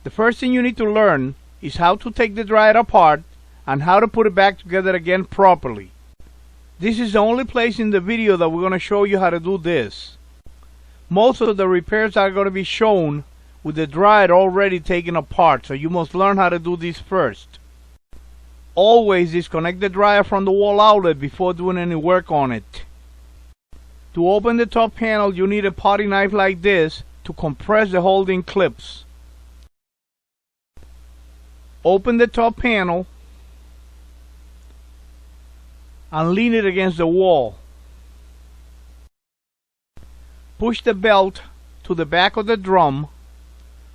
The first thing you need to learn is how to take the dryer apart and how to put it back together again properly. This is the only place in the video that we're going to show you how to do this. Most of the repairs are going to be shown with the dryer already taken apart, so you must learn how to do this first. Always disconnect the dryer from the wall outlet before doing any work on it. To open the top panel, you need a potty knife like this to compress the holding clips. Open the top panel and lean it against the wall. Push the belt to the back of the drum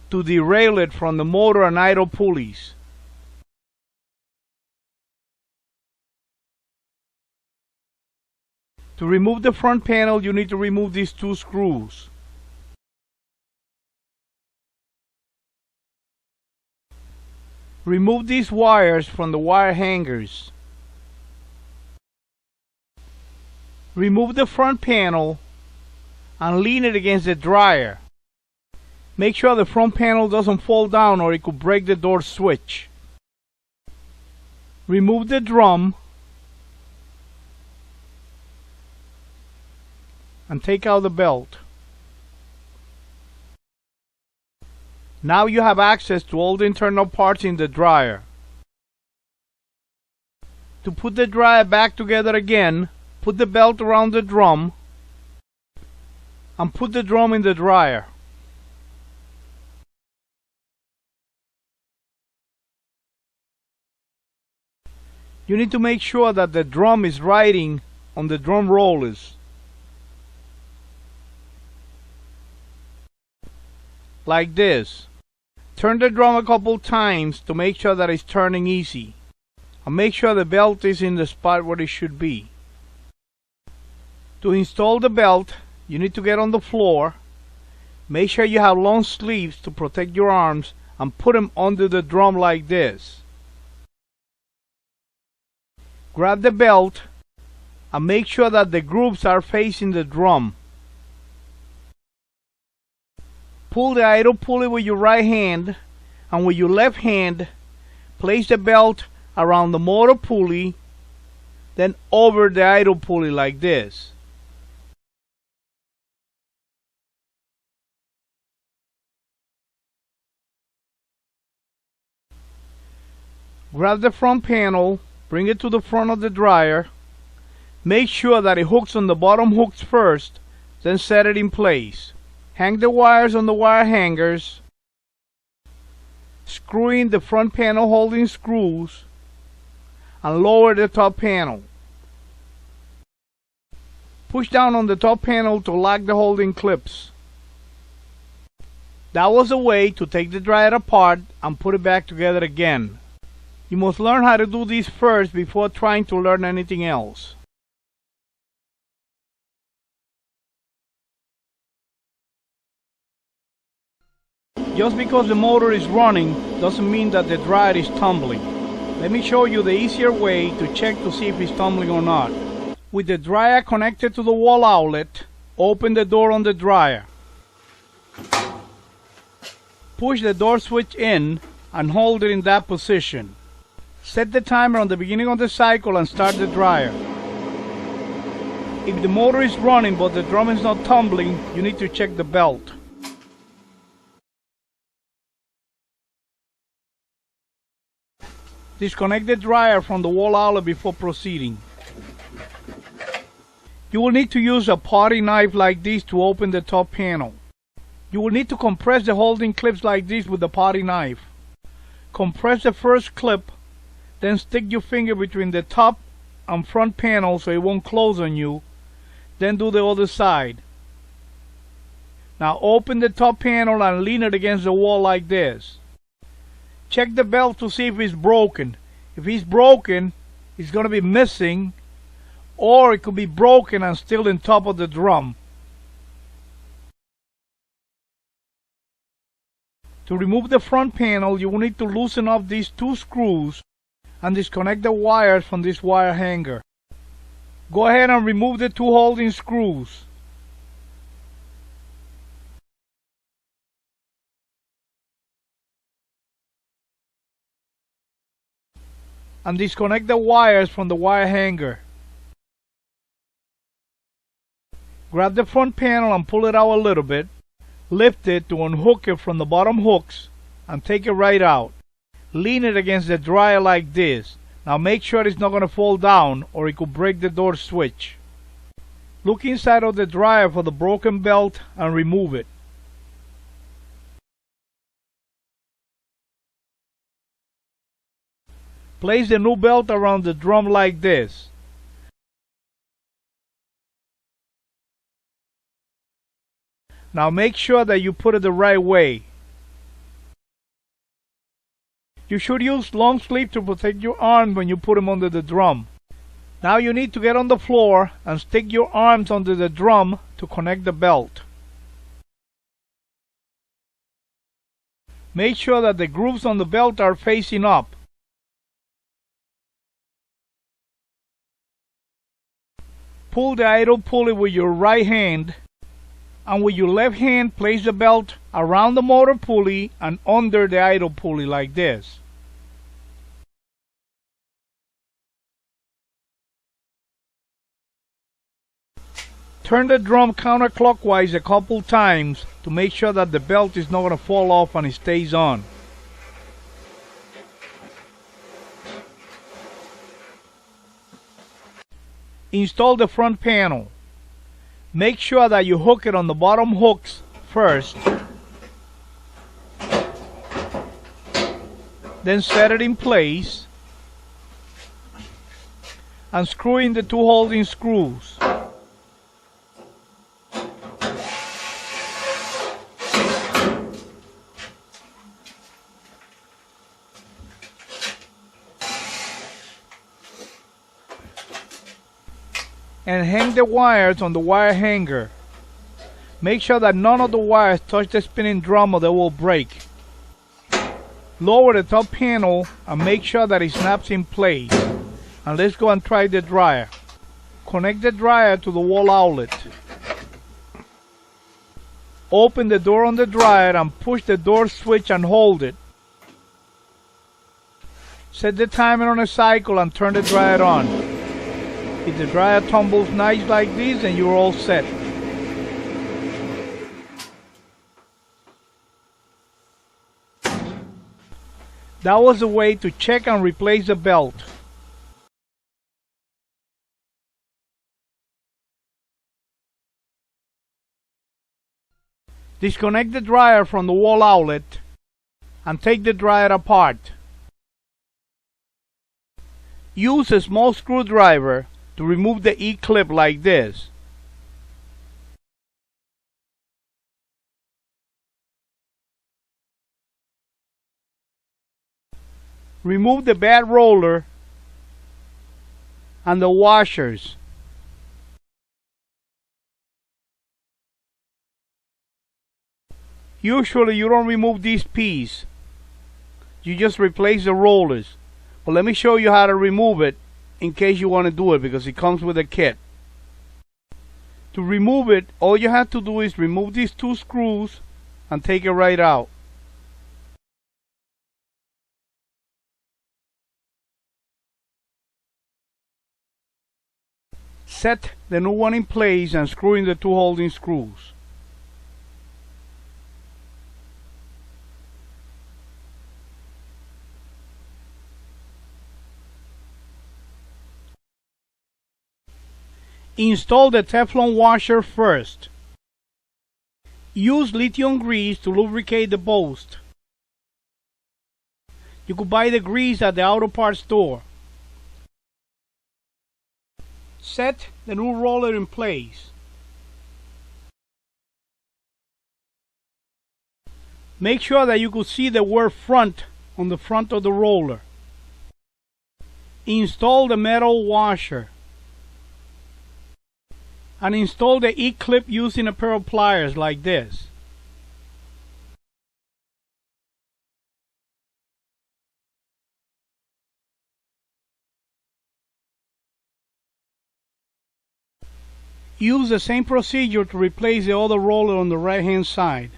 to derail it from the motor and idle pulleys. To remove the front panel, you need to remove these two screws. Remove these wires from the wire hangers. Remove the front panel and lean it against the dryer. Make sure the front panel doesn't fall down or it could break the door switch. Remove the drum and take out the belt. Now you have access to all the internal parts in the dryer. To put the dryer back together again, put the belt around the drum and put the drum in the dryer. You need to make sure that the drum is riding on the drum rollers. Like this. Turn the drum a couple times to make sure that it's turning easy. And make sure the belt is in the spot where it should be. To install the belt, you need to get on the floor. Make sure you have long sleeves to protect your arms and put them under the drum like this. Grab the belt and make sure that the grooves are facing the drum. Pull the idle pulley with your right hand, and with your left hand, place the belt around the motor pulley, then over the idle pulley like this. Grab the front panel, bring it to the front of the dryer. Make sure that it hooks on the bottom hooks first, then set it in place. Hang the wires on the wire hangers. Screw in the front panel holding screws and lower the top panel. Push down on the top panel to lock the holding clips. That was a way to take the dryer apart and put it back together again. You must learn how to do this first before trying to learn anything else. Just because the motor is running doesn't mean that the dryer is tumbling. Let me show you the easier way to check to see if it's tumbling or not. With the dryer connected to the wall outlet, open the door on the dryer. Push the door switch in and hold it in that position. Set the timer on the beginning of the cycle and start the dryer. If the motor is running but the drum is not tumbling, you need to check the belt. Disconnect the dryer from the wall outlet before proceeding. You will need to use a potty knife like this to open the top panel. You will need to compress the holding clips like this with the potty knife. Compress the first clip, then stick your finger between the top and front panel so it won't close on you. Then do the other side. Now open the top panel and lean it against the wall like this. Check the belt to see if it's broken. If it's broken, it's going to be missing, or it could be broken and still on top of the drum. To remove the front panel, you will need to loosen up these two screws and disconnect the wires from this wire hanger. Go ahead and remove the two holding screws. and disconnect the wires from the wire hanger. Grab the front panel and pull it out a little bit. Lift it to unhook it from the bottom hooks and take it right out. Lean it against the dryer like this. Now make sure it's not going to fall down or it could break the door switch. Look inside of the dryer for the broken belt and remove it. Place the new belt around the drum like this. Now make sure that you put it the right way. You should use long sleeve to protect your arms when you put them under the drum. Now you need to get on the floor and stick your arms under the drum to connect the belt. Make sure that the grooves on the belt are facing up. Pull the idle pulley with your right hand, and with your left hand place the belt around the motor pulley and under the idle pulley like this. Turn the drum counterclockwise a couple times to make sure that the belt is not going to fall off and it stays on. Install the front panel. Make sure that you hook it on the bottom hooks first. Then set it in place and screw in the two holding screws. And hang the wires on the wire hanger. Make sure that none of the wires touch the spinning drum or they will break. Lower the top panel and make sure that it snaps in place. And let's go and try the dryer. Connect the dryer to the wall outlet. Open the door on the dryer and push the door switch and hold it. Set the timer on a cycle and turn the dryer on. If the dryer tumbles nice like this, then you're all set. That was the way to check and replace the belt. Disconnect the dryer from the wall outlet and take the dryer apart. Use a small screwdriver to remove the E-clip like this. Remove the bad roller and the washers. Usually you don't remove these pieces. You just replace the rollers. But let me show you how to remove it in case you want to do it, because it comes with a kit. To remove it, all you have to do is remove these two screws and take it right out. Set the new one in place and screw in the two holding screws. Install the Teflon washer first. Use lithium grease to lubricate the post. You could buy the grease at the auto parts store. Set the new roller in place. Make sure that you could see the word front on the front of the roller. Install the metal washer. And install the E-clip using a pair of pliers like this. Use the same procedure to replace the other roller on the right hand side.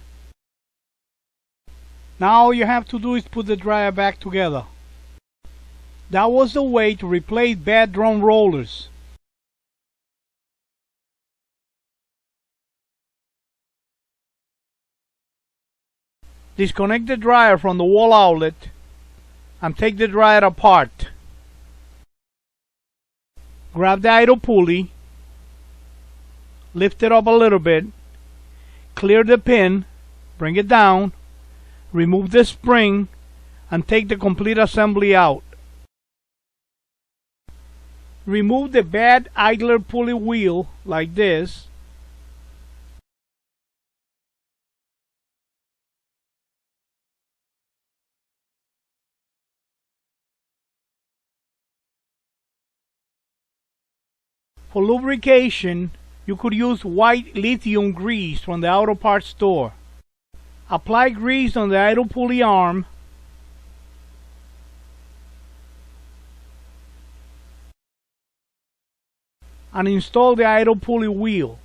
Now all you have to do is put the dryer back together. That was the way to replace bad drum rollers. Disconnect the dryer from the wall outlet and take the dryer apart. Grab the idle pulley, lift it up a little bit, clear the pin, bring it down, remove the spring, and take the complete assembly out. Remove the bad idler pulley wheel like this. For lubrication, you could use white lithium grease from the auto parts store. Apply grease on the idle pulley arm. And install the idle pulley wheel.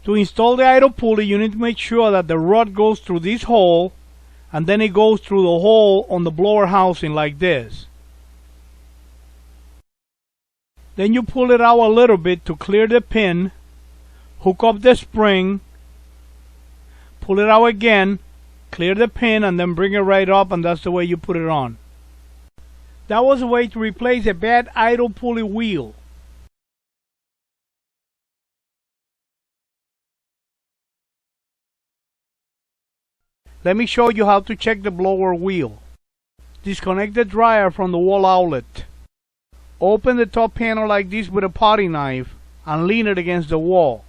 To install the idle pulley, you need to make sure that the rod goes through this hole, and then it goes through the hole on the blower housing like this. Then you pull it out a little bit to clear the pin, hook up the spring, pull it out again, clear the pin, and then bring it right up, and that's the way you put it on. That was a way to replace a bad idle pulley wheel. Let me show you how to check the blower wheel. Disconnect the dryer from the wall outlet. Open the top panel like this with a potting knife and lean it against the wall.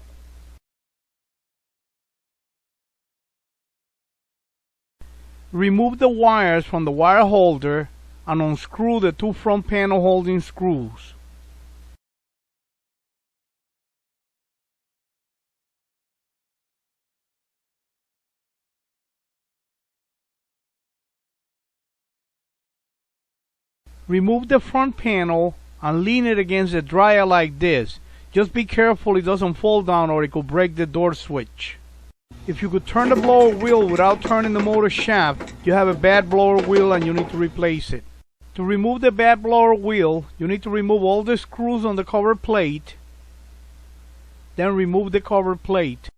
Remove the wires from the wire holder and unscrew the two front panel holding screws. Remove the front panel and lean it against the dryer like this. Just be careful it doesn't fall down or it could break the door switch. If you could turn the blower wheel without turning the motor shaft, you have a bad blower wheel and you need to replace it. To remove the bad blower wheel, you need to remove all the screws on the cover plate. Then remove the cover plate.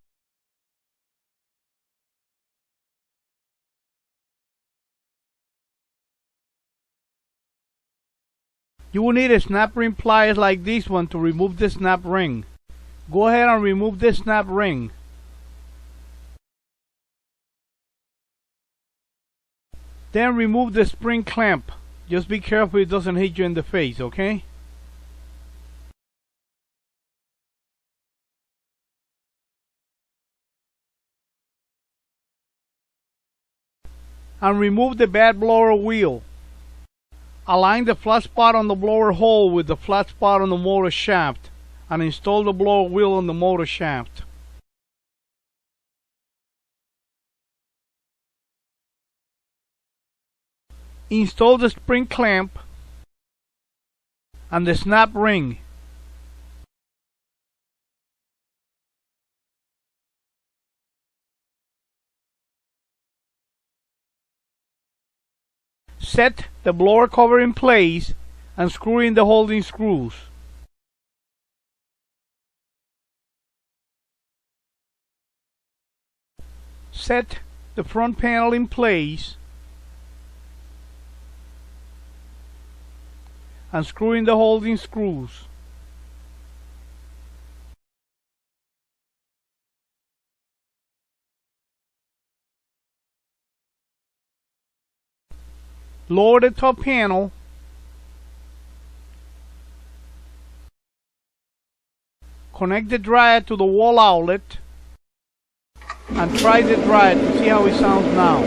You will need a snap ring pliers like this one to remove the snap ring. Go ahead and remove the snap ring. Then remove the spring clamp. Just be careful it doesn't hit you in the face, okay? And remove the bad blower wheel. Align the flat spot on the blower hole with the flat spot on the motor shaft and install the blower wheel on the motor shaft. Install the spring clamp and the snap ring. Set the blower cover in place and screw in the holding screws. Set the front panel in place and screw in the holding screws. Lower the top panel. Connect the dryer to the wall outlet and try the dryer to see how it sounds now.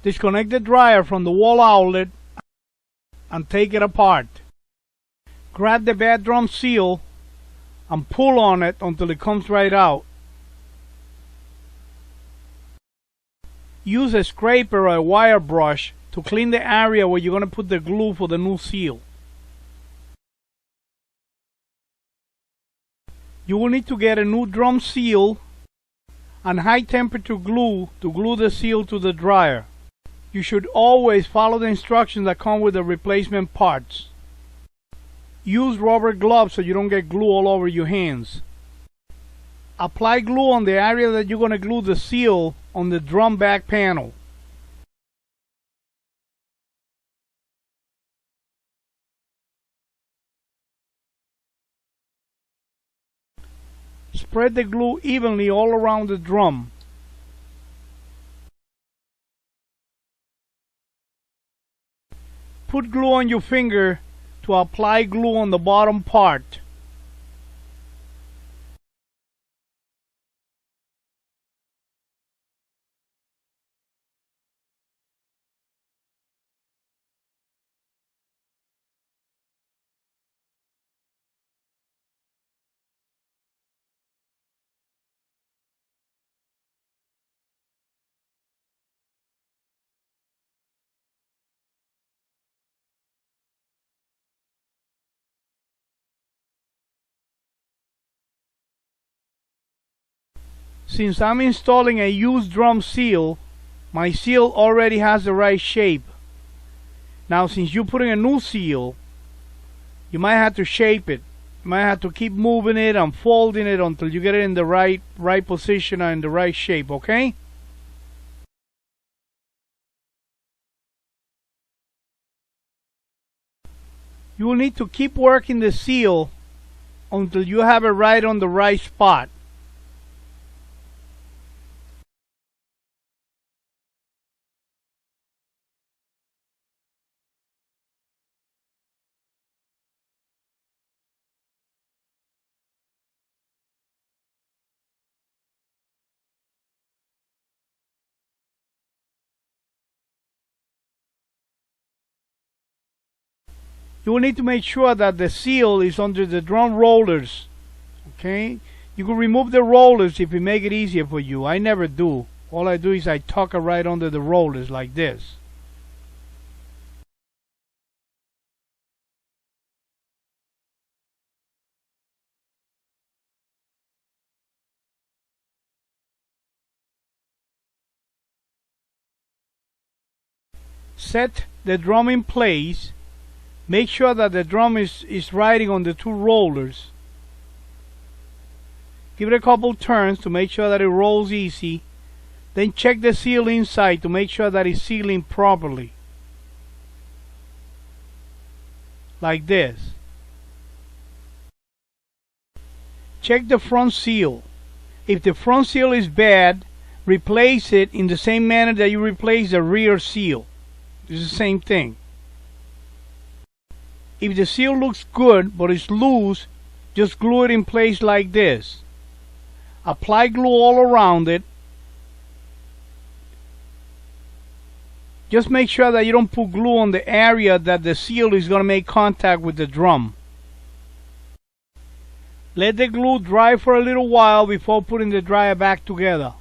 Disconnect the dryer from the wall outlet and take it apart. Grab the bad drum seal and pull on it until it comes right out. Use a scraper or a wire brush to clean the area where you're going to put the glue for the new seal. You will need to get a new drum seal and high temperature glue to glue the seal to the dryer. You should always follow the instructions that come with the replacement parts. Use rubber gloves so you don't get glue all over your hands. Apply glue on the area that you're going to glue the seal on the drum back panel. Spread the glue evenly all around the drum. Put glue on your finger to apply glue on the bottom part. Since I'm installing a used drum seal, my seal already has the right shape. Now since you're putting a new seal, you might have to shape it. You might have to keep moving it and folding it until you get it in the right position and in the right shape, okay? You will need to keep working the seal until you have it right on the right spot. You will need to make sure that the seal is under the drum rollers. Okay? You can remove the rollers if it make it easier for you. I never do. All I do is I tuck it right under the rollers like this. Set the drum in place. Make sure that the drum is riding on the two rollers. Give it a couple turns to make sure that it rolls easy. Then check the seal inside to make sure that it's sealing properly. Like this. Check the front seal. If the front seal is bad, replace it in the same manner that you replace the rear seal. It's the same thing. If the seal looks good but it's loose, just glue it in place like this. Apply glue all around it. Just make sure that you don't put glue on the area that the seal is going to make contact with the drum. Let the glue dry for a little while before putting the dryer back together.